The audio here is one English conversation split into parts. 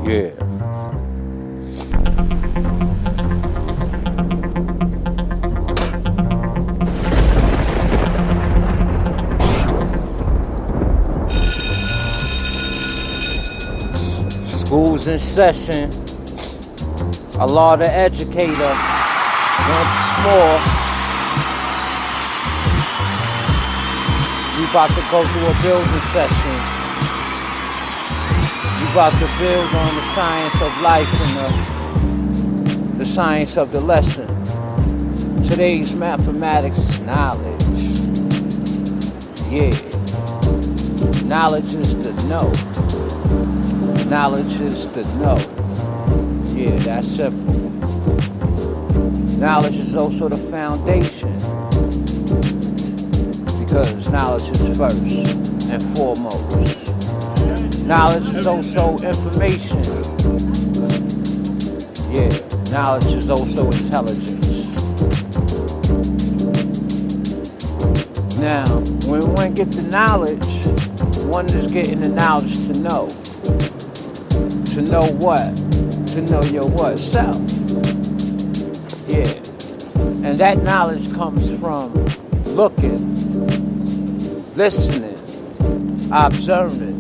Yeah. School's in session. Allah the Educator. Once more. We about to go through a building session. We about to build on the science of life and the science of the lesson. Today's mathematics is knowledge. Yeah. Knowledge is the know. Knowledge is the know. Yeah, that's simple. Knowledge is also the foundation. Because knowledge is first and foremost. Knowledge is also information. Yeah, knowledge is also intelligence. Now, when one gets the knowledge, one is getting the knowledge to know. To know what? To know your what? Self. Yeah. And that knowledge comes from looking, listening, observing,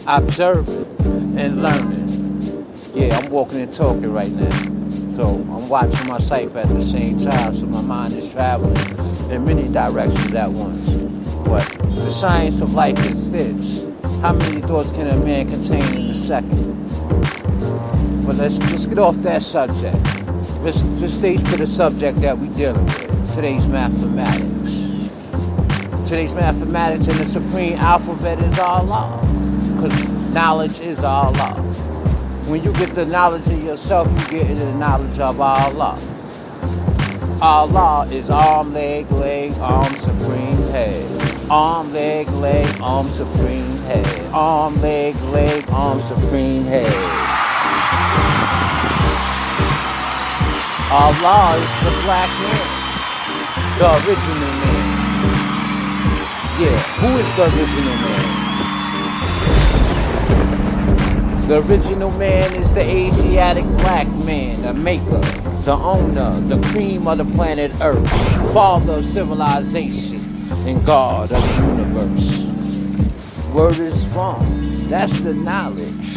and learning. Yeah, I'm walking and talking right now. So I'm watching my sight at the same time, so my mind is traveling in many directions at once. But the science of life is this. How many thoughts can a man contain in a second? But let's get off that subject. Let's just stay to the subject that we're dealing with. Today's mathematics. Today's mathematics and the supreme alphabet is Allah. Because knowledge is Allah. When you get the knowledge of yourself, you get into the knowledge of Allah. Allah is arm, leg, arm, supreme head. Arm, leg, arm, supreme head. Arm, leg, arm, supreme head. Allah is the black man. The original man. Yeah, who is the original man? The original man is the Asiatic black man, the maker, the owner, the cream of the planet Earth, father of civilization, and God of the universe. Word is wrong. That's the knowledge.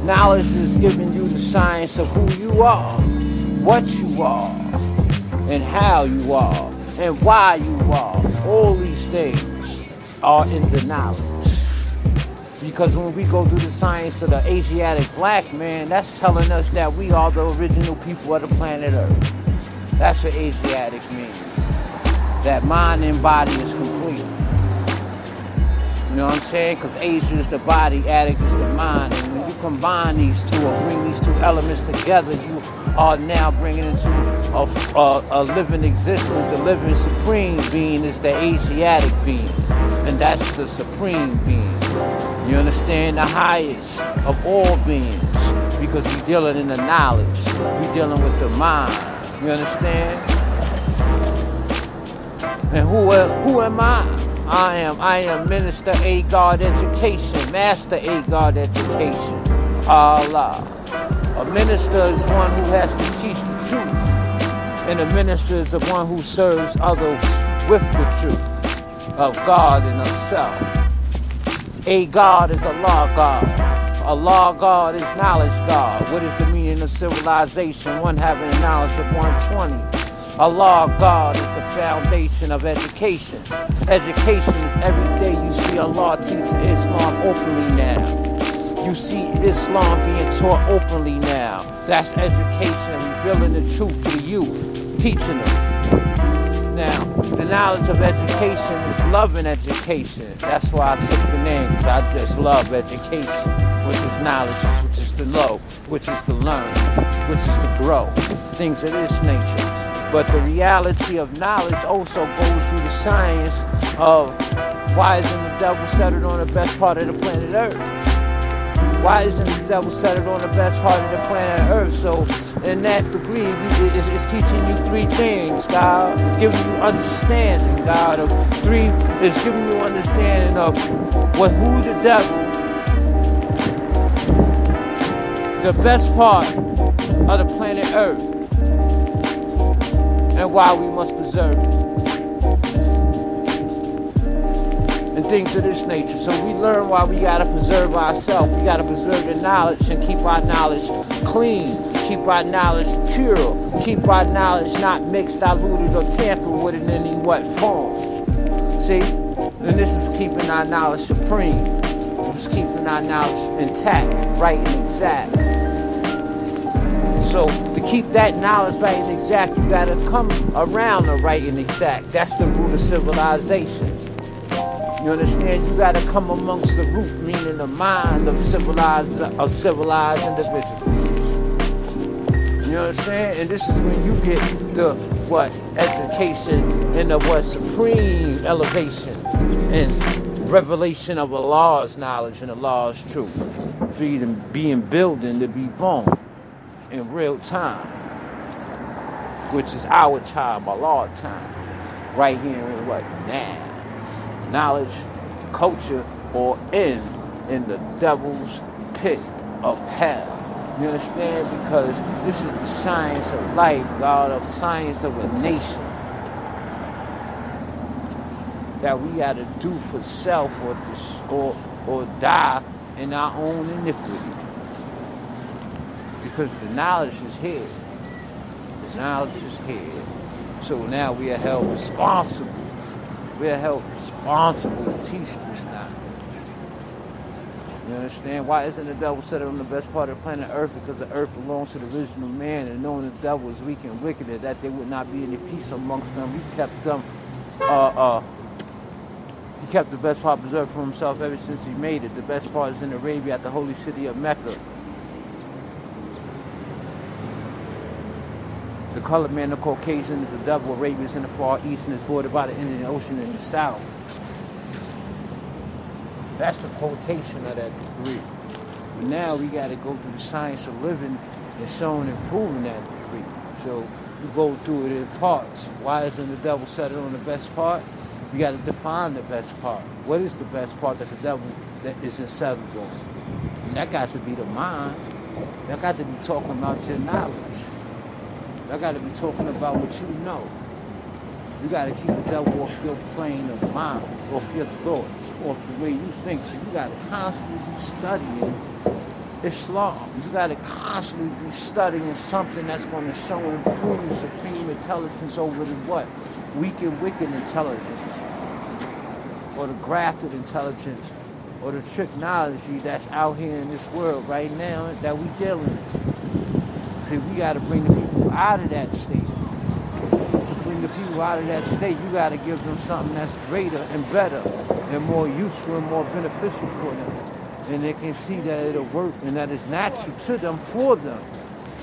Knowledge is giving you the science of who you are, what you are, and how you are, and why you are. All these things are in the knowledge. Because when we go through the science of the Asiatic black man, that's telling us that we are the original people of the planet Earth. That's what Asiatic means. That mind and body is complete. You know what I'm saying? Because Asia is the body, Attic is the mind. And when you combine these two or bring these two elements together, you are now bringing into a living existence. The living supreme being is the Asiatic being. And that's the supreme being. You understand? The highest of all beings. Because we're dealing in the knowledge. We're dealing with the mind. You understand? And who am I? I am Minister A. God Education, Master A. God Education, Allah. A minister is one who has to teach the truth. And a minister is the one who serves others with the truth of God and of self. A God is Allah God. Allah God is knowledge God. What is the meaning of civilization? One having the knowledge of 120. Allah God is the foundation of education. Education is every day you see Allah teach Islam openly now. You see Islam being taught openly now. That's education, revealing the truth to the youth, teaching them. Now, the knowledge of education is loving education. That's why I took the name, because I just love education, which is knowledge, which is to know, which is to learn, which is to grow, things of this nature. But the reality of knowledge also goes through the science of why isn't the devil settled on the best part of the planet Earth? Why isn't the devil settled on the best part of the planet Earth? So in that degree, it's teaching you three things, God. It's giving you understanding, God, of three. It's giving you understanding of who the devil the best part of the planet Earth and why we must preserve it. And things of this nature. So we learn why we gotta preserve ourselves. We gotta preserve the knowledge and keep our knowledge clean. Keep our knowledge pure. Keep our knowledge not mixed, diluted, or tampered with in any form. See? And this is keeping our knowledge supreme. It's keeping our knowledge intact, right and exact. So to keep that knowledge right and exact, you gotta come around the right and exact. That's the root of civilization. You understand? You gotta come amongst the root, meaning the mind of civilized individuals. You understand? And this is when you get the education and the supreme elevation and revelation of Allah's knowledge and Allah's truth. Being building to be born in real time, which is our time, Allah's time, right here in now. Knowledge, culture, or in the devil's pit of hell. You understand? Because this is the science of life, God, of science of a nation. That we got to do for self or die in our own iniquity. Because the knowledge is here. The knowledge is here. So now we are held responsible. We are held responsible to teach this knowledge. You understand? Why isn't the devil settled on the best part of the planet Earth? Because the earth belongs to the original man, and knowing the devil is weak and wicked, and that there would not be any peace amongst them, he kept them, he kept the best part preserved for himself ever since he made it. The best part is in Arabia at the holy city of Mecca. The colored man, the Caucasian, is the devil. Arabia is in the far east and is bordered by the Indian Ocean in the south. That's the quotation of that degree. But now we got to go through the science of living and showing and proving that degree. So you go through it in parts. Why isn't the devil settled on the best part? You got to define the best part. What is the best part that the devil that isn't settled on? And that got to be the mind. That got to be talking about your knowledge. That got to be talking about what you know. You got to keep the devil off your plane of mind, off your thoughts, off the way you think. So you got to constantly be studying Islam. You got to constantly be studying something that's going to show and prove supreme intelligence over the weak and wicked intelligence, or the grafted intelligence, or the technology that's out here in this world right now that we dealing with. See, we got to bring the people out of that state. To bring the people out of that state, you got to give them something that's greater and better and more useful and more beneficial for them. And they can see that it'll work and that it's natural to them, for them.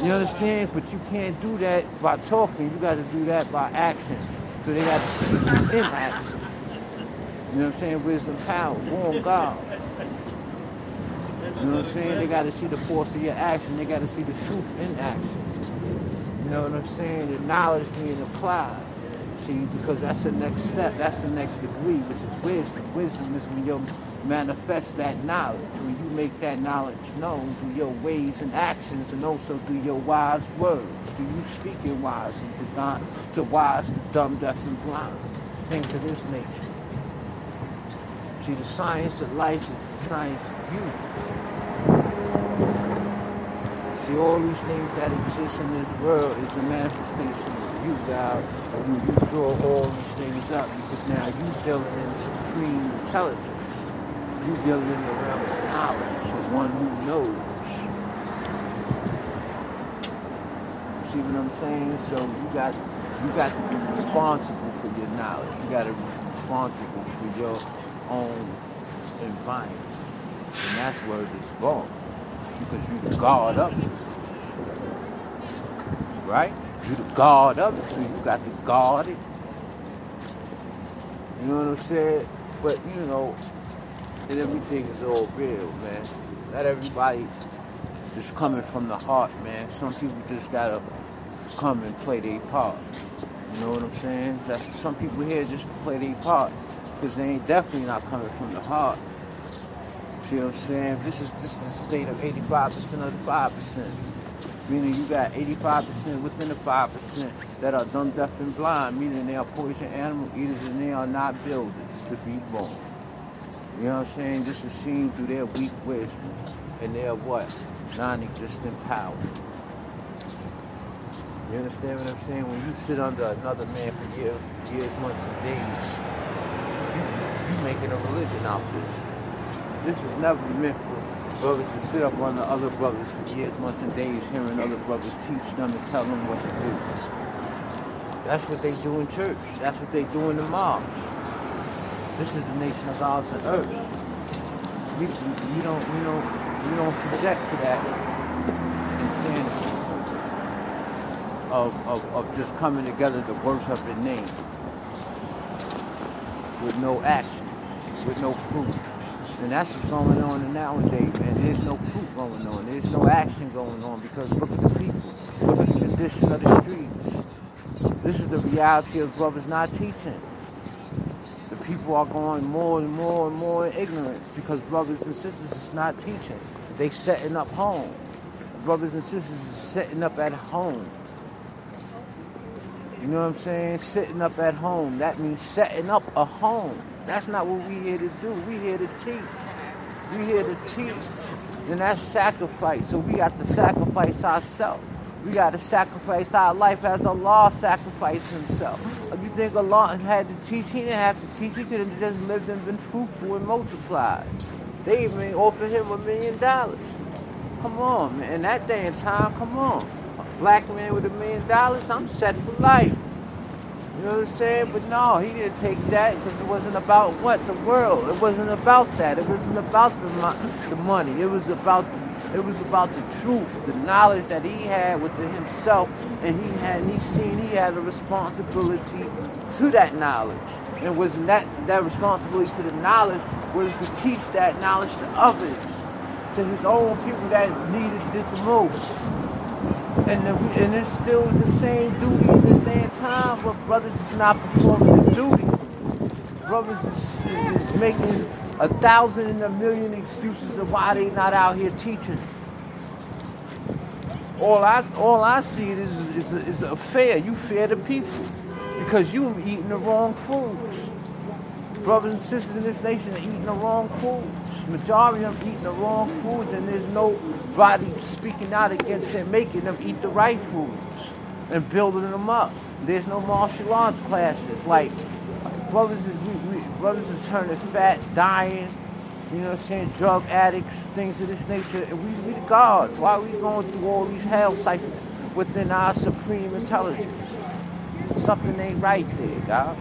You understand? But you can't do that by talking. You got to do that by action. So they got to see you in action. You know what I'm saying? Wisdom, power, born God. You know what I'm saying? They got to see the force of your action. They got to see the truth in action. You know what I'm saying? The knowledge being applied. See, because that's the next step. That's the next degree, which is wisdom. Wisdom is when you manifest that knowledge, when you make that knowledge known through your ways and actions, and also through your wise words, through you speaking wisely to wise, to dumb, deaf, and blind. Things of this nature. See, the science of life is the science of you. See, all these things that exist in this world is a manifestation of you, God. You draw all these things up because now you're dealing in supreme intelligence. You're dealing in the realm of knowledge, of one who knows. See what I'm saying? So you got to be responsible for your knowledge. You got to be responsible for your own environment. And that's where it's born. Because you the God of it. Right? You the God of it, so you got to guard it. You know what I'm saying? But you know, and everything is all real, man. Not everybody is coming from the heart, man. Some people just gotta come and play their part. You know what I'm saying? That's some people here just to play their part. Because they ain't definitely not coming from the heart. See what I'm saying? This is the state of 85% of the 5%. Meaning you got 85% within the 5% that are dumb, deaf, and blind, meaning they are poison animal eaters and they are not builders to be born. You know what I'm saying? This is seen through their weak wisdom and their what? Non-existent power. You understand what I'm saying? When you sit under another man for years, months, and days, you making a religion out of this. This was never meant for brothers to sit up under other brothers for years, months, and days, hearing other brothers teach them and tell them what to do. That's what they do in church. That's what they do in the mosque. This is the nation of gods and earth. We don't subject to that insanity of just coming together to worship the name with no action, with no fruit. And that's what's going on nowadays, man. There's no fruit going on. There's no action going on because look at the people. Look at the condition of the streets. This is the reality of brothers not teaching. The people are going more and more and more in ignorance because brothers and sisters is not teaching. They setting up home. Brothers and sisters is setting up at home. You know what I'm saying? Sitting up at home. That means setting up a home. That's not what we here to do. We here to teach. We here to teach. And that's sacrifice. So we got to sacrifice ourselves. We got to sacrifice our life as Allah sacrificed himself. If you think Allah had to teach, he didn't have to teach. He could have just lived and been fruitful and multiplied. They even offered him $1 million. Come on, man. In that day and time, come on. A black man with $1 million, I'm set for life. You know what I'm saying? But no, he didn't take that because it wasn't about what? The world. It wasn't about that. It wasn't about the money. It was about the truth, the knowledge that he had within himself, and he seen he had a responsibility to that knowledge. And was that responsibility to the knowledge was to teach that knowledge to others, to his own people that needed it the most. And it's still the same duty in this day and time, but brothers is not performing the duty. Brothers is making 1,000 and 1,000,000 excuses of why they not out here teaching. All I see is a fear. You fear the people because you eating the wrong foods. Brothers and sisters in this nation are eating the wrong foods. Majority of them eating the wrong foods, and there's nobody speaking out against it, making them eat the right foods and building them up. There's no martial arts classes. Like brothers is turning fat, dying. You know what I'm saying? Drug addicts, things of this nature. And we the gods. Why are we going through all these hell cycles within our supreme intelligence? Something ain't right there, God.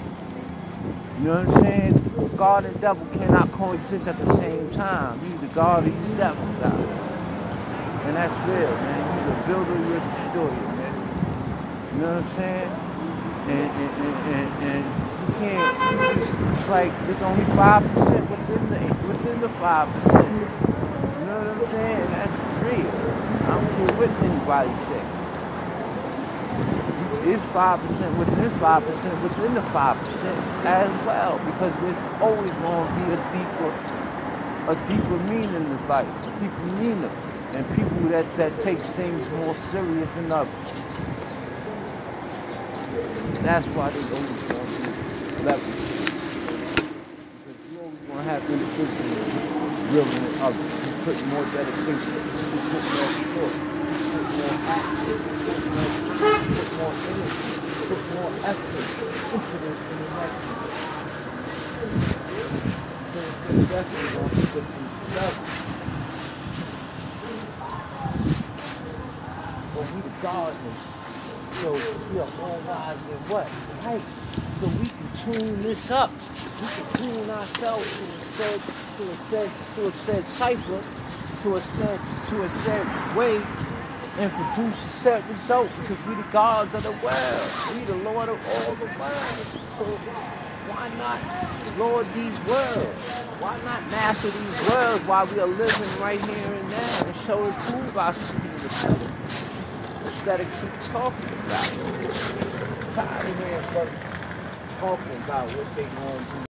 You know what I'm saying? God and devil cannot coexist at the same time. He's the God, he's the devil, God. And that's real, man. You're the builder, you're the destroyer, man. You know what I'm saying? And you can't, it's like there's only 5% within the 5%. You know what I'm saying? That's real. I don't care what anybody says. It's 5% within 5% within the 5% as well, because there's always going to be a deeper meaning in life, a deeper meaning, and people that takes things more serious than others. That's why they always going to be levels, because you always going to have individuals willing than others. You put more dedication, you put more effort, you put more action, put more energy, put more effort into the next one. So it's definitely going to be different levels. But we the gardeners, so we are all wise in what? Right. So we can tune this up. We can tune ourselves to a said cipher, to a said way, and produce a set result, because we the gods of the world. We the Lord of all the world. So why not Lord these worlds? Why not master these worlds while we are living right here and now and show and prove our superiority instead of keep talking about it? I'm tired of hearing brothers talking about what they going to do.